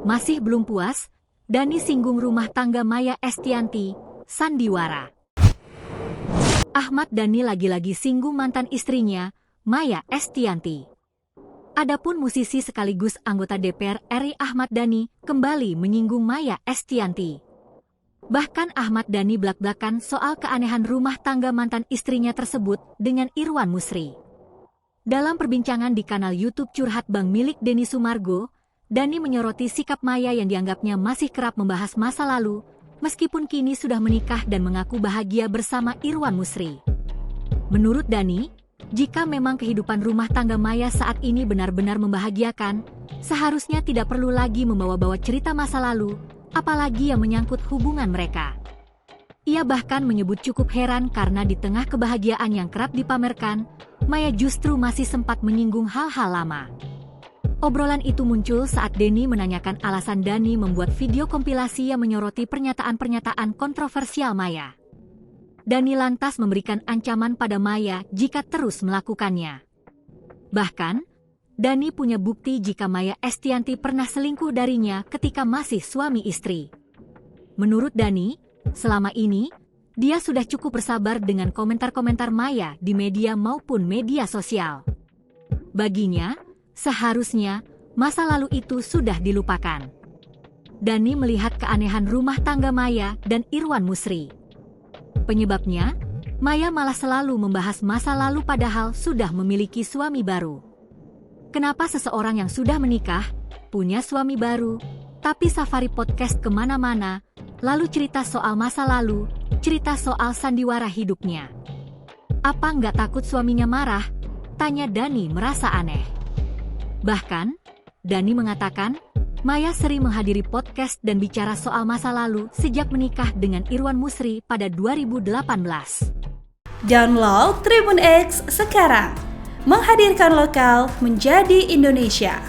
Masih belum puas, Dani singgung rumah tangga Maya Estianty, sandiwara. Ahmad Dhani lagi-lagi singgung mantan istrinya, Maya Estianty. Adapun musisi sekaligus anggota DPR RI Ahmad Dhani kembali menyinggung Maya Estianty. Bahkan Ahmad Dhani blak-blakan soal keanehan rumah tangga mantan istrinya tersebut dengan Irwan Musri. Dalam perbincangan di kanal YouTube Curhat Bang milik Denny Sumargo, Dhani menyoroti sikap Maya yang dianggapnya masih kerap membahas masa lalu, meskipun kini sudah menikah dan mengaku bahagia bersama Irwan Musri. Menurut Dhani, jika memang kehidupan rumah tangga Maya saat ini benar-benar membahagiakan, seharusnya tidak perlu lagi membawa-bawa cerita masa lalu, apalagi yang menyangkut hubungan mereka. Ia bahkan menyebut cukup heran karena di tengah kebahagiaan yang kerap dipamerkan, Maya justru masih sempat menyinggung hal-hal lama. Obrolan itu muncul saat Denny menanyakan alasan Dhani membuat video kompilasi yang menyoroti pernyataan-pernyataan kontroversial Maya. Dhani lantas memberikan ancaman pada Maya jika terus melakukannya. Bahkan, Dhani punya bukti jika Maya Estianty pernah selingkuh darinya ketika masih suami istri. Menurut Dhani, selama ini, dia sudah cukup bersabar dengan komentar-komentar Maya di media maupun media sosial. Baginya, seharusnya masa lalu itu sudah dilupakan. Dhani melihat keanehan rumah tangga Maya dan Irwan Musri. Penyebabnya, Maya malah selalu membahas masa lalu padahal sudah memiliki suami baru. Kenapa seseorang yang sudah menikah, punya suami baru, tapi safari podcast kemana-mana, lalu cerita soal masa lalu, cerita soal sandiwara hidupnya? Apa nggak takut suaminya marah? Tanya Dhani merasa aneh. Bahkan, Dhani mengatakan, Maya sering menghadiri podcast dan bicara soal masa lalu sejak menikah dengan Irwan Musri pada 2018. Download Tribun X sekarang, menghadirkan lokal menjadi Indonesia.